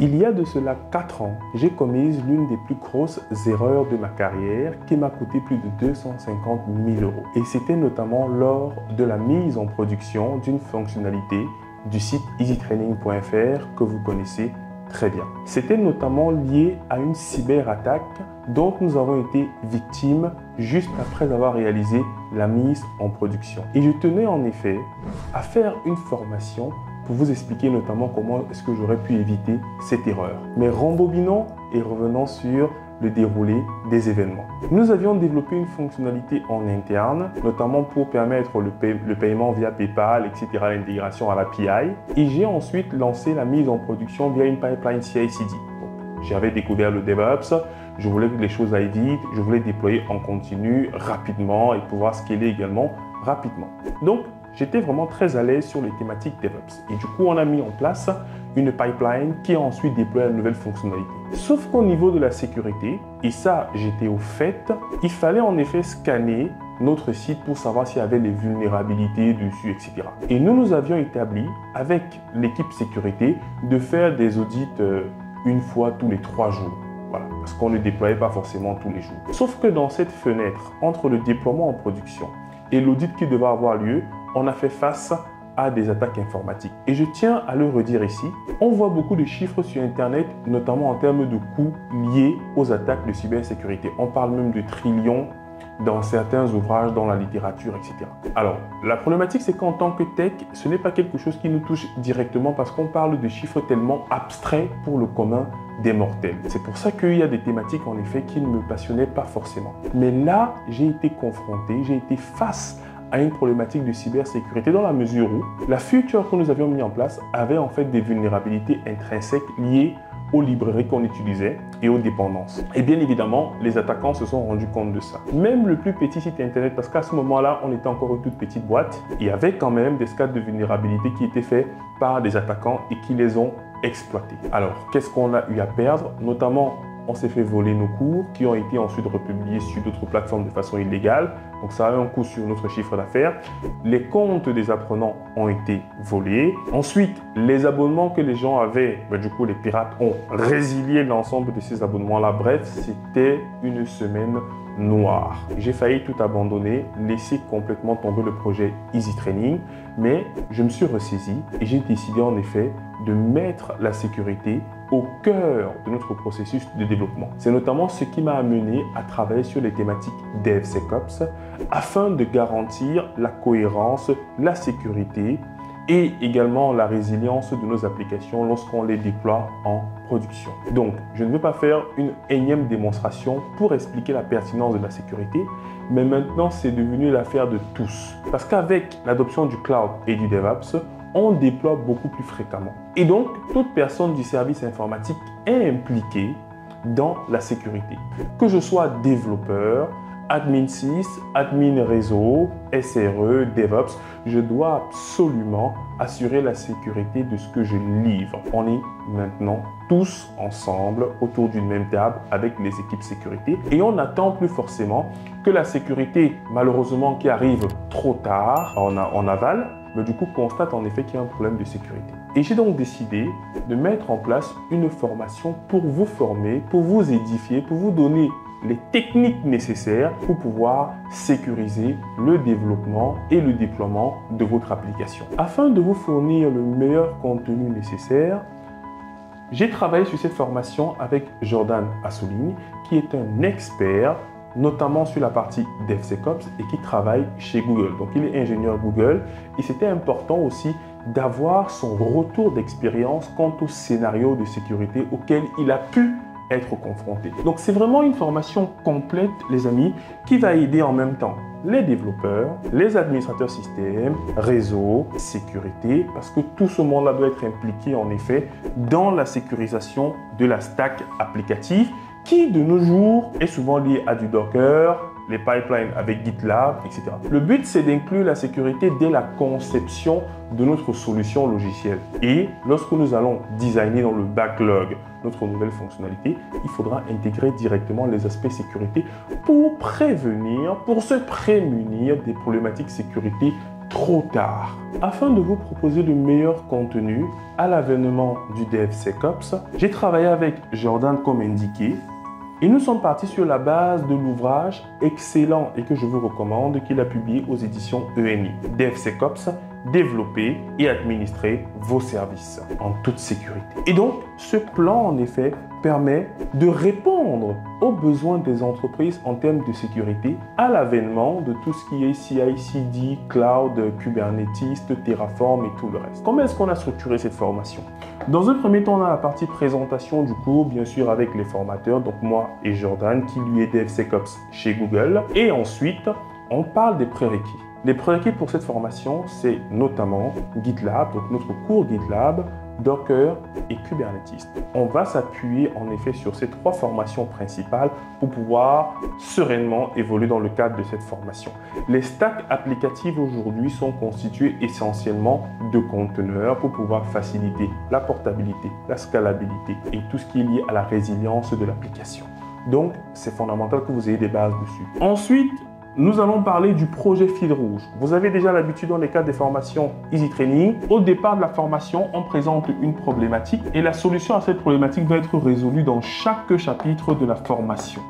Il y a de cela 4 ans, j'ai commis l'une des plus grosses erreurs de ma carrière qui m'a coûté plus de 250 000 €. Et c'était notamment lors de la mise en production d'une fonctionnalité du site easytraining.fr que vous connaissez très bien. C'était notamment lié à une cyberattaque dont nous avons été victimes juste après avoir réalisé la mise en production. Et je tenais en effet à faire une formation pour vous expliquer notamment comment est-ce que j'aurais pu éviter cette erreur. Mais rembobinons et revenons sur le déroulé des événements. Nous avions développé une fonctionnalité en interne, notamment pour permettre le paiement via PayPal, etc., l'intégration à l'API. Et j'ai ensuite lancé la mise en production via une pipeline CI/CD. J'avais découvert le DevOps, je voulais que les choses aillent vite, je voulais déployer en continu rapidement et pouvoir scaler également rapidement. Donc, j'étais vraiment très à l'aise sur les thématiques DevOps. Et du coup, on a mis en place une pipeline qui a ensuite déployé la nouvelle fonctionnalité. Sauf qu'au niveau de la sécurité, et ça, j'étais au fait, il fallait en effet scanner notre site pour savoir s'il y avait des vulnérabilités dessus, etc. Et nous avions établi, avec l'équipe sécurité, de faire des audits une fois tous les 3 jours. Voilà, parce qu'on ne déployait pas forcément tous les jours. Sauf que dans cette fenêtre, entre le déploiement en production et l'audit qui devait avoir lieu, on a fait face à des attaques informatiques. Et je tiens à le redire ici, on voit beaucoup de chiffres sur Internet, notamment en termes de coûts liés aux attaques de cybersécurité. On parle même de trillions dans certains ouvrages, dans la littérature, etc. Alors, la problématique, c'est qu'en tant que tech, ce n'est pas quelque chose qui nous touche directement parce qu'on parle de chiffres tellement abstraits pour le commun des mortels. C'est pour ça qu'il y a des thématiques, en effet, qui ne me passionnaient pas forcément. Mais là, j'ai été confronté, j'ai été face à une problématique de cybersécurité dans la mesure où la feature que nous avions mis en place avait en fait des vulnérabilités intrinsèques liées aux librairies qu'on utilisait et aux dépendances. Et bien évidemment, les attaquants se sont rendus compte de ça. Même le plus petit site internet, parce qu'à ce moment-là, on était encore une toute petite boîte, il y avait quand même des scans de vulnérabilité qui étaient faits par des attaquants et qui les ont exploités. Alors, qu'est-ce qu'on a eu à perdre? Notamment, on s'est fait voler nos cours qui ont été ensuite republiés sur d'autres plateformes de façon illégale. Donc ça a eu un coût sur notre chiffre d'affaires. Les comptes des apprenants ont été volés. Ensuite, les abonnements que les gens avaient, du coup les pirates ont résilié l'ensemble de ces abonnements-là. Bref, c'était une semaine noire. J'ai failli tout abandonner, laisser complètement tomber le projet Easy Training, mais je me suis ressaisi et j'ai décidé en effet de mettre la sécurité au cœur de notre processus de développement. C'est notamment ce qui m'a amené à travailler sur les thématiques DevSecOps afin de garantir la cohérence, la sécurité et également la résilience de nos applications lorsqu'on les déploie en production. Donc, je ne veux pas faire une énième démonstration pour expliquer la pertinence de la sécurité, mais maintenant, c'est devenu l'affaire de tous. Parce qu'avec l'adoption du cloud et du DevOps, on déploie beaucoup plus fréquemment. Et donc, toute personne du service informatique est impliquée dans la sécurité. Que je sois développeur, admin sys, admin réseau, SRE, DevOps, je dois absolument assurer la sécurité de ce que je livre. On est maintenant tous ensemble autour d'une même table avec les équipes sécurité et on n'attend plus forcément que la sécurité, malheureusement, qui arrive trop tard en aval, mais du coup constate en effet qu'il y a un problème de sécurité. Et j'ai donc décidé de mettre en place une formation pour vous former, pour vous édifier, pour vous donner les techniques nécessaires pour pouvoir sécuriser le développement et le déploiement de votre application. Afin de vous fournir le meilleur contenu nécessaire, j'ai travaillé sur cette formation avec Jordan Assouline, qui est un expert notamment sur la partie DevSecOps et qui travaille chez Google. Donc, il est ingénieur Google et c'était important aussi d'avoir son retour d'expérience quant au scénario de sécurité auquel il a pu être confronté. Donc, c'est vraiment une formation complète, les amis, qui va aider en même temps les développeurs, les administrateurs système, réseau, sécurité, parce que tout ce monde-là doit être impliqué en effet dans la sécurisation de la stack applicative qui de nos jours est souvent lié à du Docker, les pipelines avec GitLab, etc. Le but, c'est d'inclure la sécurité dès la conception de notre solution logicielle. Et lorsque nous allons designer dans le backlog notre nouvelle fonctionnalité, il faudra intégrer directement les aspects sécurité pour prévenir, pour se prémunir des problématiques sécurité trop tard. Afin de vous proposer le meilleur contenu à l'avènement du DevSecOps, j'ai travaillé avec Jordan comme indiqué et nous sommes partis sur la base de l'ouvrage excellent et que je vous recommande qu'il a publié aux éditions ENI. DevSecOps, développer et administrer vos services en toute sécurité. Et donc, ce plan, en effet, permet de répondre aux besoins des entreprises en termes de sécurité à l'avènement de tout ce qui est CI/CD, Cloud, Kubernetes, Terraform et tout le reste. Comment est-ce qu'on a structuré cette formation? Dans un premier temps, on a la partie présentation du cours, bien sûr avec les formateurs, donc moi et Jordan, qui lui est DevSecOps chez Google. Et ensuite, on parle des prérequis. Les prérequis pour cette formation, c'est notamment GitLab, donc notre cours GitLab, Docker et Kubernetes. On va s'appuyer en effet sur ces trois formations principales pour pouvoir sereinement évoluer dans le cadre de cette formation. Les stacks applicatifs aujourd'hui sont constitués essentiellement de conteneurs pour pouvoir faciliter la portabilité, la scalabilité et tout ce qui est lié à la résilience de l'application. Donc, c'est fondamental que vous ayez des bases dessus. Ensuite, nous allons parler du projet fil rouge. Vous avez déjà l'habitude dans les cadres des formations Easy Training. Au départ de la formation, on présente une problématique et la solution à cette problématique va être résolue dans chaque chapitre de la formation.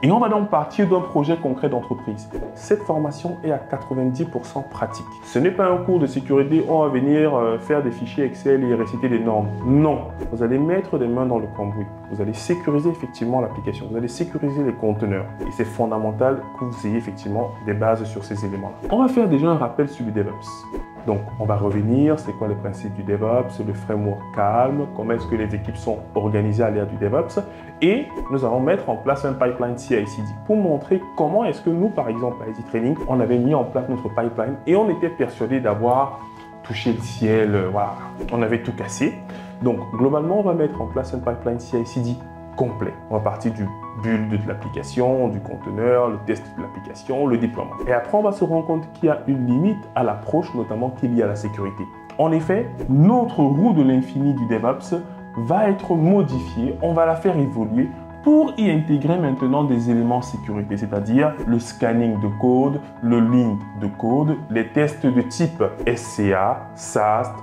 Et on va donc partir d'un projet concret d'entreprise. Cette formation est à 90% pratique. Ce n'est pas un cours de sécurité où on va venir faire des fichiers Excel et réciter des normes. Non, vous allez mettre les mains dans le cambouis. Vous allez sécuriser effectivement l'application. Vous allez sécuriser les conteneurs. Et c'est fondamental que vous ayez effectivement des bases sur ces éléments-là. On va faire déjà un rappel sur le DevOps. Donc, on va revenir, c'est quoi les principes du DevOps, le framework Calm, comment est-ce que les équipes sont organisées à l'ère du DevOps. Et nous allons mettre en place un pipeline CI/CD pour montrer comment est-ce que nous, par exemple, à Easy Training, on avait mis en place notre pipeline et on était persuadé d'avoir touché le ciel, voilà, on avait tout cassé. Donc, globalement, on va mettre en place un pipeline CI/CD complet. On va partir du build de l'application, du conteneur, le test de l'application, le déploiement. Et après, on va se rendre compte qu'il y a une limite à l'approche, notamment qu'il y a à la sécurité. En effet, notre roue de l'infini du DevOps va être modifiée, on va la faire évoluer pour y intégrer maintenant des éléments sécurité, c'est-à-dire le scanning de code, le link de code, les tests de type SCA, SAST,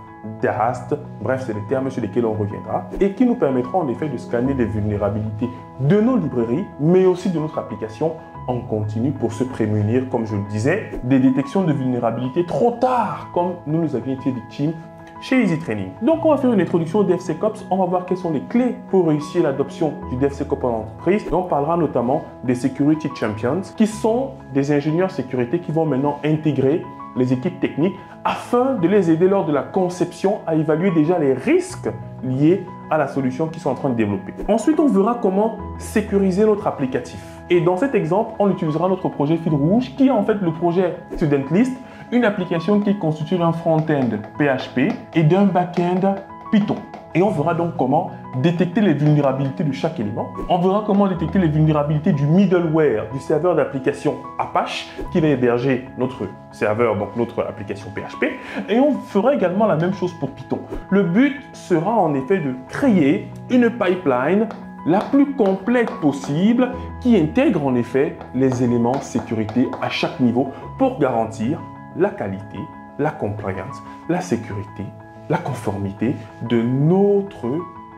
DAST, bref, c'est les termes sur lesquels on reviendra et qui nous permettront en effet de scanner les vulnérabilités de nos librairies, mais aussi de notre application en continu pour se prémunir, comme je le disais, des détections de vulnérabilités trop tard, comme nous avions été victimes chez Easy Training. Donc, on va faire une introduction au DevSecOps. On va voir quelles sont les clés pour réussir l'adoption du DevSecOps en entreprise. Et on parlera notamment des Security Champions, qui sont des ingénieurs sécurité qui vont maintenant intégrer les équipes techniques afin de les aider lors de la conception à évaluer déjà les risques liés à la solution qu'ils sont en train de développer. Ensuite, on verra comment sécuriser notre applicatif. Et dans cet exemple, on utilisera notre projet fil rouge qui est en fait le projet Student List, une application qui constitue d'un front-end PHP et d'un back-end Python. Et on verra donc comment détecter les vulnérabilités de chaque élément. On verra comment détecter les vulnérabilités du middleware, du serveur d'application Apache qui va héberger notre serveur, donc notre application PHP. Et on fera également la même chose pour Python. Le but sera en effet de créer une pipeline la plus complète possible qui intègre en effet les éléments sécurité à chaque niveau pour garantir la qualité, la compliance, la sécurité, la conformité de notre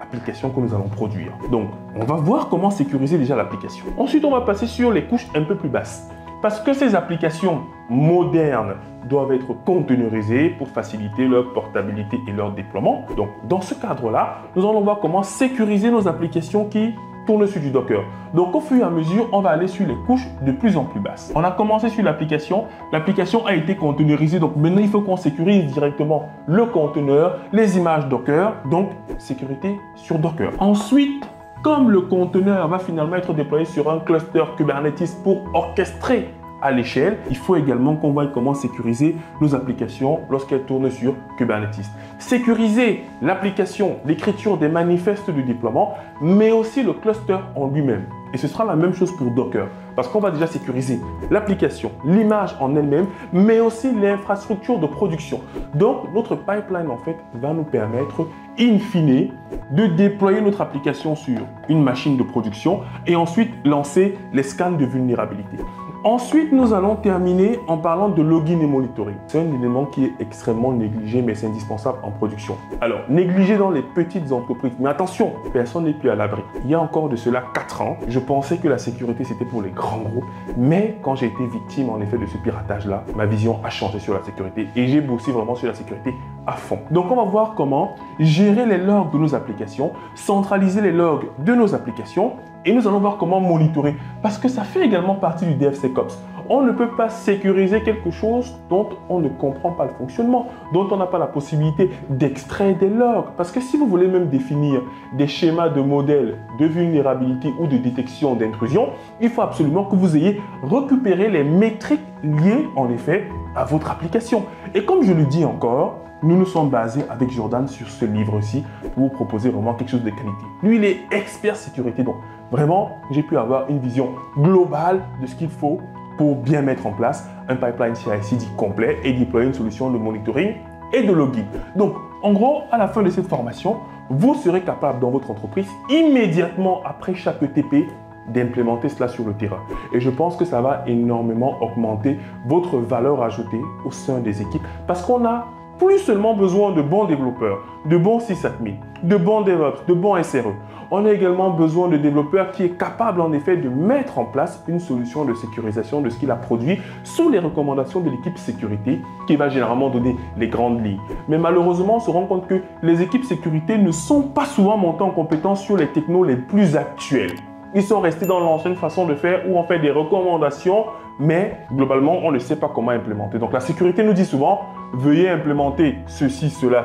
application que nous allons produire. Donc, on va voir comment sécuriser déjà l'application. Ensuite, on va passer sur les couches un peu plus basses. Parce que ces applications modernes doivent être containerisées pour faciliter leur portabilité et leur déploiement. Donc, dans ce cadre-là, nous allons voir comment sécuriser nos applications qui tournent sur du Docker. Donc, au fur et à mesure, on va aller sur les couches de plus en plus basses. On a commencé sur l'application. L'application a été containerisée. Donc, maintenant, il faut qu'on sécurise directement le conteneur, les images Docker. Donc, sécurité sur Docker. Ensuite, comme le conteneur va finalement être déployé sur un cluster Kubernetes pour orchestrer à l'échelle, il faut également qu'on voie comment sécuriser nos applications lorsqu'elles tournent sur Kubernetes. Sécuriser l'application, l'écriture des manifestes de déploiement, mais aussi le cluster en lui-même. Et ce sera la même chose pour Docker, parce qu'on va déjà sécuriser l'application, l'image en elle-même, mais aussi l'infrastructure de production. Donc, notre pipeline, en fait, va nous permettre, in fine, de déployer notre application sur une machine de production et ensuite lancer les scans de vulnérabilité. Ensuite, nous allons terminer en parlant de login et monitoring. C'est un élément qui est extrêmement négligé, mais c'est indispensable en production. Alors, négligé dans les petites entreprises. Mais attention, personne n'est plus à l'abri. Il y a encore de cela 4 ans, je pensais que la sécurité, c'était pour les grands groupes. Mais quand j'ai été victime, en effet, de ce piratage-là, ma vision a changé sur la sécurité et j'ai bossé vraiment sur la sécurité à fond. Donc, on va voir comment gérer les logs de nos applications, centraliser les logs de nos applications et nous allons voir comment monitorer parce que ça fait également partie du DevSecOps. On ne peut pas sécuriser quelque chose dont on ne comprend pas le fonctionnement, dont on n'a pas la possibilité d'extraire des logs. Parce que si vous voulez même définir des schémas de modèles de vulnérabilité ou de détection d'intrusion, il faut absolument que vous ayez récupéré les métriques liées en effet à votre application. Et comme je le dis encore, nous nous sommes basés avec Jordan sur ce livre-ci pour vous proposer vraiment quelque chose de qualité. Lui, il est expert sécurité, donc vraiment, j'ai pu avoir une vision globale de ce qu'il faut pour bien mettre en place un pipeline CI/CD complet et déployer une solution de monitoring et de login. Donc, en gros, à la fin de cette formation, vous serez capable dans votre entreprise, immédiatement après chaque ETP, d'implémenter cela sur le terrain. Et je pense que ça va énormément augmenter votre valeur ajoutée au sein des équipes parce qu'on a plus seulement besoin de bons développeurs, de bons sysadmins, de bons DevOps, de bons SRE. On a également besoin de développeurs qui est capable en effet de mettre en place une solution de sécurisation de ce qu'il a produit sous les recommandations de l'équipe sécurité qui va généralement donner les grandes lignes. Mais malheureusement, on se rend compte que les équipes sécurité ne sont pas souvent montées en compétence sur les technos les plus actuels. Ils sont restés dans l'ancienne façon de faire où on fait des recommandations, mais globalement, on ne sait pas comment implémenter. Donc la sécurité nous dit souvent, veuillez implémenter ceci, cela,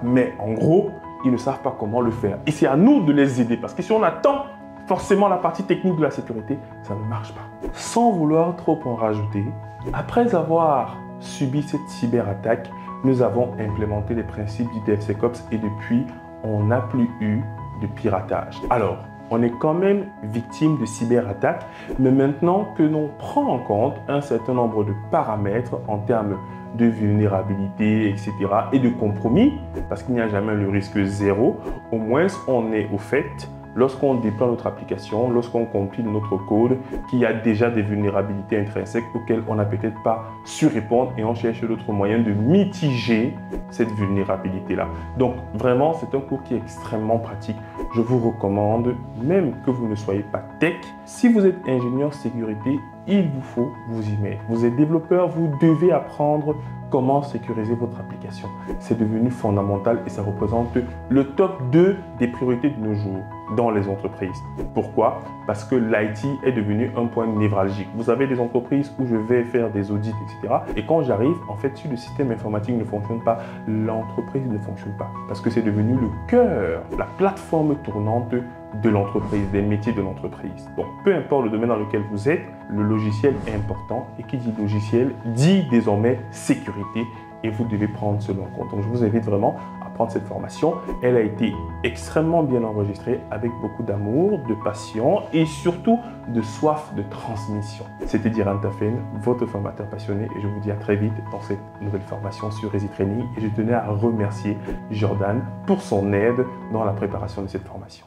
mais en gros, ils ne savent pas comment le faire. Et c'est à nous de les aider parce que si on attend forcément la partie technique de la sécurité, ça ne marche pas. Sans vouloir trop en rajouter, après avoir subi cette cyberattaque, nous avons implémenté les principes du DevSecOps et depuis, on n'a plus eu de piratage. Alors, on est quand même victime de cyberattaques, mais maintenant que l'on prend en compte un certain nombre de paramètres en termes de vulnérabilité, etc. et de compromis, parce qu'il n'y a jamais le risque zéro, au moins on est au fait, lorsqu'on déploie notre application, lorsqu'on compile notre code, qu'il y a déjà des vulnérabilités intrinsèques auxquelles on n'a peut-être pas su répondre et on cherche d'autres moyens de mitiger cette vulnérabilité-là. Donc vraiment, c'est un cours qui est extrêmement pratique. Je vous recommande, même que vous ne soyez pas tech, si vous êtes ingénieur sécurité, il vous faut vous y mettre. Vous êtes développeur, vous devez apprendre comment sécuriser votre application. C'est devenu fondamental et ça représente le top 2 des priorités de nos jours dans les entreprises. Pourquoi? Parce que l'IT est devenu un point névralgique. Vous avez des entreprises où je vais faire des audits, etc. Et quand j'arrive, en fait, si le système informatique ne fonctionne pas, l'entreprise ne fonctionne pas. Parce que c'est devenu le cœur, la plateforme tournante de l'entreprise, des métiers de l'entreprise. Donc, peu importe le domaine dans lequel vous êtes, le logiciel est important et qui dit logiciel dit désormais sécurité et vous devez prendre cela en compte. Donc, je vous invite vraiment à prendre cette formation. Elle a été extrêmement bien enregistrée avec beaucoup d'amour, de passion et surtout de soif de transmission. C'était Diran Tafen, votre formateur passionné et je vous dis à très vite dans cette nouvelle formation sur Easy Training et je tenais à remercier Jordan pour son aide dans la préparation de cette formation.